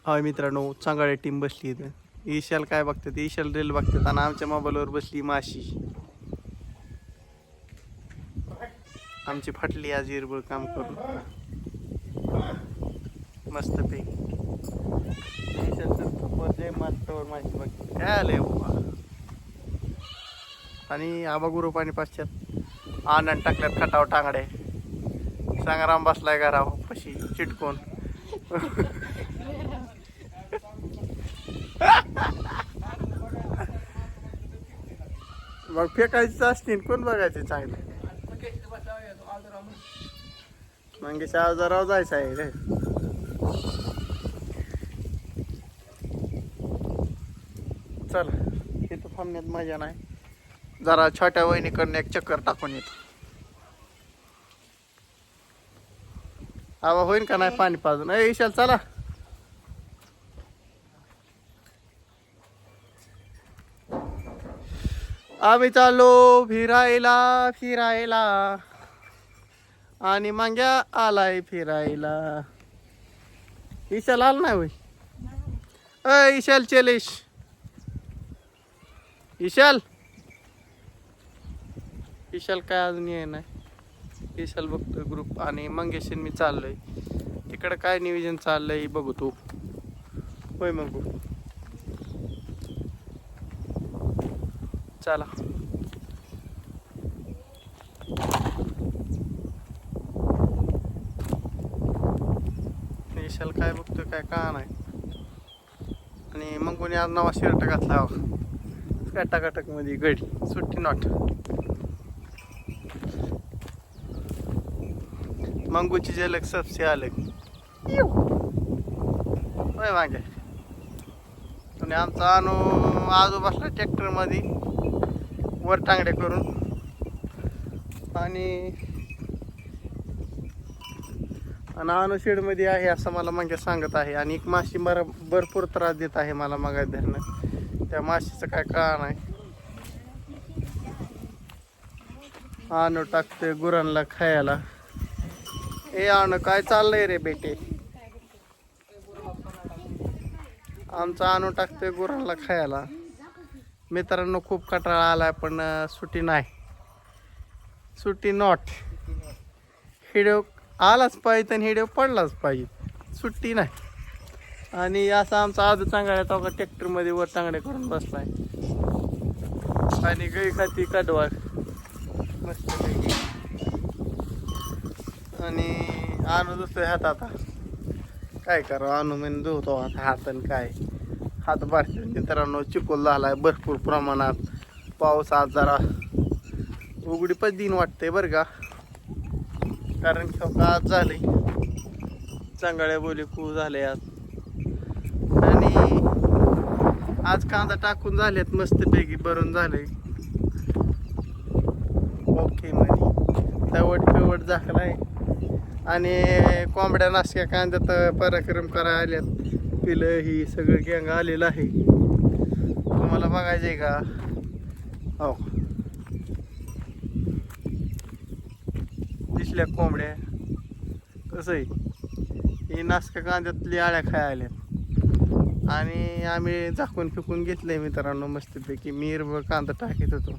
हाय मित्रांनो, चांगल्या टीम बसली इथं. ईशाल काय बघतात, ईशाल रील बघतात आणि आमच्या मोबाईलवर बसली माशी. आमची फाटली आज इरबळ काम करून मस्त पैकी. ईशाल तर जय मास्टरवर माशी बघते काय आलंय बाबा. आणि आबा गुरु पाणी पाश्चात आनंद टाकल्यात खटाव टांगडे. संग्राम बसलाय घराव पशी चिटकून. मग फेकायचीच असतील, कोण बघायचे चांगले. मंगेश आजाराव जायचं आहे रे. चला इथं थांबण्यात मजा नाही, जरा छोट्या वहिनीकडनं एक चक्कर टाकून येतो. आवा होईन का नाही पाणी पाजून. ए ईशाल चला. आम्ही चाललो फिरायला फिरायला आणि मांग्या आलाय फिरायला. ईशाल आला नाही होय. अय ईशाल चलेश. ईशाल ईशाल काय अजून ये नाही. ईशाल बघतोय ग्रुप आणि मंगेशन मी चाललोय तिकडं. काय नियोजन चाललंय बघू तू. होय मग चला. ईशाल काय बघतोय काय का नाही. आणि मग कोणी आज नवा शर्ट घातला कटाकटक मध्ये गडी सुट्टी नॉट. मंगूची झलक सबसे अलग. होय मागे आणि आमचा आणू आजू बसला ट्रॅक्टर मध्ये वर टांगडे करून. आणि आणू शेड मध्ये आहे असं मला मागे सांगत आहे. आणि एक माशी भरपूर त्रास देत आहे मला मागा धरणं. त्या माशीचं काय कळा नाही. आणू टाकतोय गुरांना खायला. ए आणू काय चाललंय रे बेटे. आमचा आणू टाकतोय गुरांना खायला. मित्रांनो खूप कंटाळा आलाय पण सुट्टी नाही. सुट्टी नॉट. हिडिओ आलाच पाहिजे आणि हिडिओ पडलाच पाहिजे. सुट्टी नाही. आणि असा आमचा आजू चांगला तो ट्रॅक्टर मध्ये वर चांगले करून बसलाय. आणि गाई खाती काढवा मस्त पैकी. आणि आणू दुसऱ्या हात आता काय करावं. आणू म्हणजे धुवतो हात आणि काय हात बारके. मित्रांनो चिकोल झालाय भरपूर प्रमाणात. पाऊस आज जरा उघडीपच दिन वाटतंय बरं का. कारण आज झाले चांगल्या बोली खूप झाले आज. आणि आज कांदा टाकून झालेत मस्तपैकी भरून झाले. ओके मध्ये तवट पिवट झाकलाय. आणि कोंबड्या नाशक्या कांद्यात पराक्रम करायला आल्यात. पिलं ही सगळं गँग आलेलं आहे. तुम्हाला बघायचं आहे का. हो दिसल्या कोंबड्या. कसं आहे ही नाशक्या कांद्यातली आळ्या खायला आल्यात. आणि आम्ही झाकून फिकून घेतलंय मित्रांनो मस्तपैकी. मी हिरवं कांदा टाकीत होतो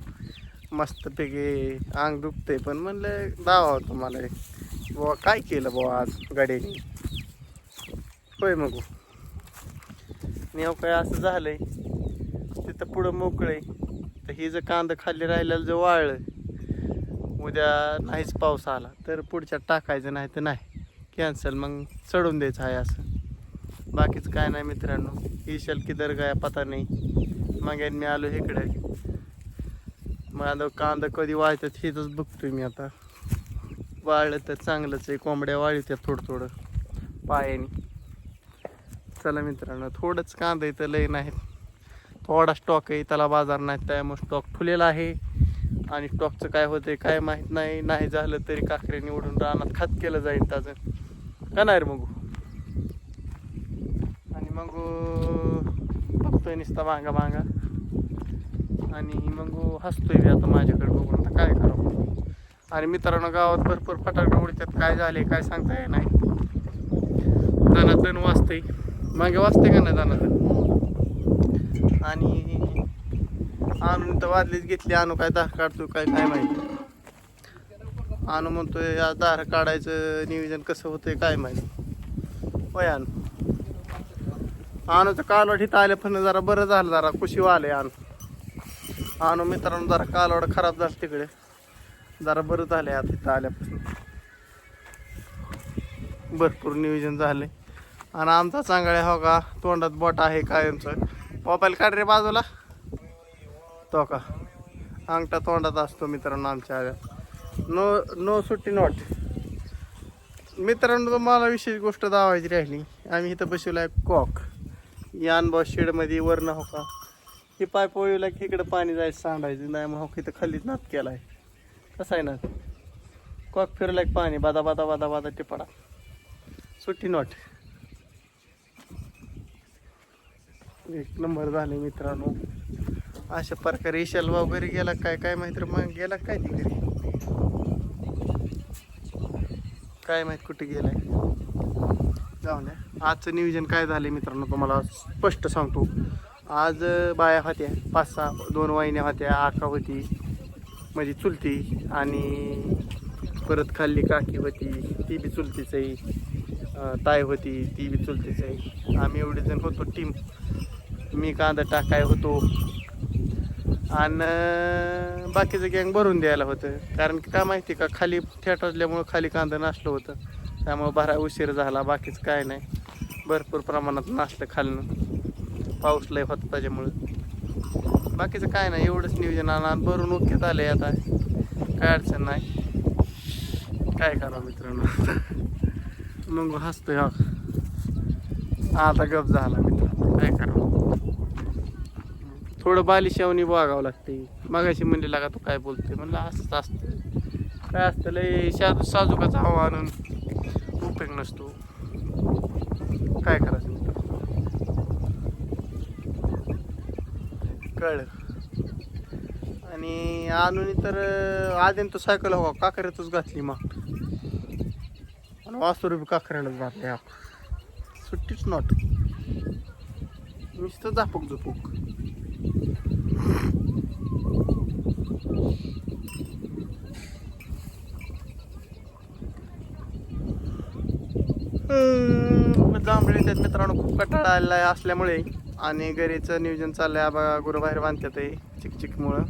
मस्तपैकी. अंग दुखतंय पण म्हणलं दावा तुम्हाला बुवा काय केलं बुवा आज गाडीने. होय मग नेव काय असं झालंय. तिथं पुढं मोकळंय तर ही जर कांदा खाली राहिलेलं जर वाळलं उद्या नाहीच पाऊस आला तर पुढच्या टाकायचं नाही तर नाही कॅन्सल. मग चढून द्यायचं आहे असं. बाकीचं काय नाही मित्रांनो. ईशाल किधर गया पता नाही. मग मी आलो इकडे. मग आता कांदा कधी वाळतात हेच बघतोय मी आता. वाळलं तर चांगलंच आहे. कोंबड्या वाळीत्यात थोडं थोडं पायाने. चला मित्रांनो थोडंच कांदा इथं लय नाही. थोडा स्टॉक आहे त्याला बाजार नाही त्यामुळे स्टॉक ठुलेला आहे. आणि स्टॉकचं काय होतंय काय माहीत नाही. नाही झालं तरी काकरे निवडून रानात खत केलं जाईल त्याचं का नाही रे मग. आणि मग बघतोय नुसता मागा मागा. आणि मग हसतोय मी आता माझ्याकडे बघून. आता काय करावं. आणि मित्रांनो गावात भरपूर फटाकडे उडतात. काय झाले काय सांगता येत नाही. दनादन वाजतंय. मागे वाजते का नाही जाणार? आणि आणून तर वादलीच घेतली. आणू काय दार काढतो काय काय माहिती. आणू म्हणतोय या दार काढायचं नियोजन कसं होतंय काय माहिती. होय आणू. आणूचं कालवड इथं आल्यापासून जरा बरं झालं, जरा कुशीव आलंय आणू मित्रांनो. जरा कालवड खराब झालं तिकडे, जरा बरं झालंय आता इथं आल्यापासून. भरपूर नियोजन झालंय. आणि आमचा चांगला हो का तोंडात बोट आहे कायमचं. मोबाईल काढ रे बाजूला. तो का अंगठा तोंडात असतो मित्रांनो आमच्या. नो सुट्टी नॉट. मित्रांनो तुम्हाला विशेष गोष्ट दावायची राहिली. आम्ही इथं बसवलाय कॉक या अनुभव शेडमध्ये वरनं हो का. ही पाईप वळवला की इकडं पाणी जायचं सांडायचं नाही. मग हो इथं खालीच नात केलाय. कसं आहे ना कॉक फिरलाय पाणी बादा बादा बादा बादा टिपाडा. सुट्टी नॉट. एक नंबर झाले मित्रांनो. अशा प्रकारे ईशाल वगैरे गेला काय काय माहिती. मग गेला काय तिकडे काय माहित कुठे गेलाय. जाऊ द्या. आजचं नियोजन काय झालं मित्रांनो तुम्हाला स्पष्ट सांगतो. आज बाया होत्या 5-6, 2 वाहिन्या होत्या. आका होती म्हणजे चुलती, आणि परत खाल्ली काकी होती ती बी चुलतीच आहे. ताई होती ती बी चुलतीच आहे. आम्ही एवढे जण होतो टीम. मी कांदा टाकाय होतो आणि बाकीचं गँग भरून द्यायला होतं. कारण की काय माहिती का खाली थेट असल्यामुळं खाली कांदा नासलं होतं, त्यामुळं भराय उशीर झाला. बाकीचं काय नाही, भरपूर प्रमाणात नासलं खालनं. पाऊस लय होता त्याच्यामुळं. बाकीचं काय नाही, एवढंच नियोजन. आणि भरून ओक्यात आले आता, काय अडचण नाही. काय करा मित्रांनो. मग हसतोय हा आता गप झाला मित्रांनो. काय करा, थोडं बालिशावनी बघावं लागते. मगाशी म्हणले लागा तू काय बोलते. म्हणलं असंच असतं. काय असतं लय साजूकाचा हवा आणून उपयोग नसतो. काय करायचं मित्रांनो. कळलं. आणि आणून तर आधीन तो सायकल हवा काकऱ्यातच घातली मग. आणि वासरू बी काकऱ्यालाच घातले. हा सुट्टीच नॉट. नुसतं झापूक झुपूक. जांभळे त्यात मित्रांनो खूप कटाळा आलेला असल्यामुळे आणि घरीचं नियोजन चाललंय. आबा गुरु बाहेर बांधतात आहे चिकचिकमुळं.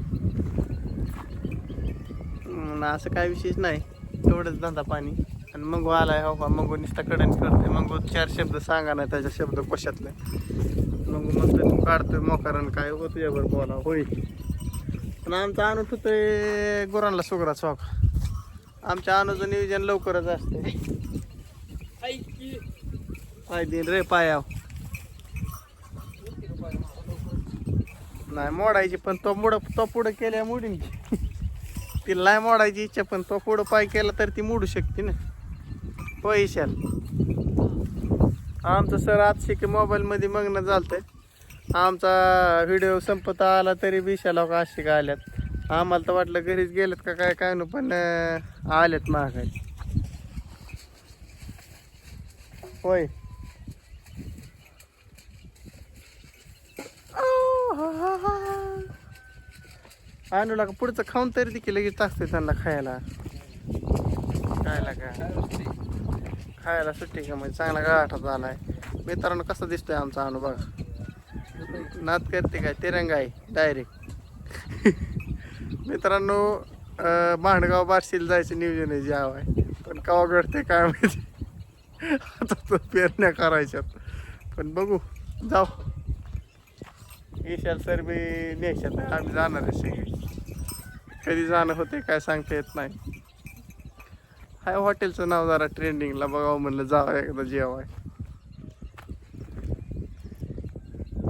असं काय विशेष नाही, तेवढंच धंदा पाणी. आणि मग आलाय हो का. मग नुसता कडण करते. मग 4 शब्द सांगा नाही त्याच्या शब्द कशातले. मग म्हणतोय तू काढतोय मोकारण काय हो तुझ्यावर बोला होय. पण आमचा आणून होतोय गुरांना सुगरा चौक. आमच्या आणूचं नियोजन लवकरच असते. पाय दिन रे पायाव नाही मोडायची, पण तो पुढं केल्या मोडीन. तिला नाही मोडायची इच्छा, पण तो पुढं पाय केला तर ती मोडू शकते ना. पैशाल आमचं सर आज की मोबाईलमध्ये मग्न झालतंय. आमचा व्हिडिओ संपत आला तरी बिशाला का अशी का आल्यात. आम्हाला तर वाटलं घरीच गेलेत का काय काय न, पण आलेत महागाई. होय आणू लागा पुढचं खाऊन तरी देखील लगेच टाकतोय त्यांना खायला. खायला काय खायला सुट्टी का म्हणजे चांगला गाठात आलाय. मित्रांनो कसा दिसतोय आमचा आणू बघा. नात करते काय तिरंगा आहे डायरेक्ट. मित्रांनो मांडगाव बार्शीला जायचं नियोजन आहे जे आहे, पण कवा भेटते काय माहिती. आता तो पेरण्या करायच्यात, पण बघू जाऊ. ईशाल सर बी न्यायच्यात, आम्ही जाणार आहे सगळी. कधी जाणं होते काय सांगता येत नाही. हाय हॉटेलचं नाव जरा ट्रेंडिंगला बघावं म्हणलं, जावं एकदा जेवाय.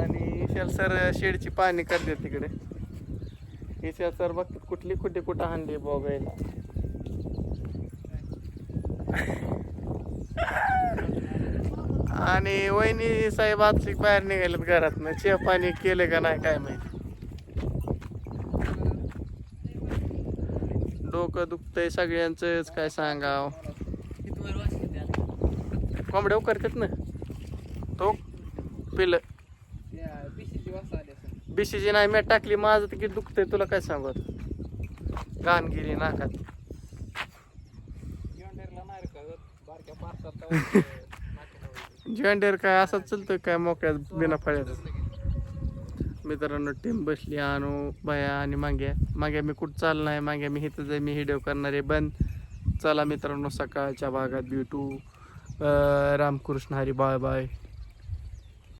आणि ईशाल सर शेडची पाहणी करते तिकडे. ईशाल सर बघतात कुठली कुठं हांडी बघायला. आणि वहिनी साहेब आज बाहेर निघालेत घरातनं. चहा पाणी केले का नाही काय माहिती. डोकं दुखतंय सगळ्यांचंच काय सांगाव. कोंबड्या करतात ना तो पिलं पिशीची वाजता आली असं बिशीची नाही मी टाकली माझं तिकीट दुखतंय तुला काय सांगू आता. गानगिरी नाकात जॉन्डेरला नाही रे कळत बारक्या पार्सात जॉन्डेर काय असंच चलतोय काय मोकळ्यात बिना फळ्यात. मित्रांनो टीम बसली आणू बाया आणि माग्या मी कुठं चाललं नाही माग्या मी इथं जाई मी व्हिडिओ करणार आहे बंद. चला मित्रांनो सकाळच्या भागात भेटू. Ramkrishna Hari bye bye.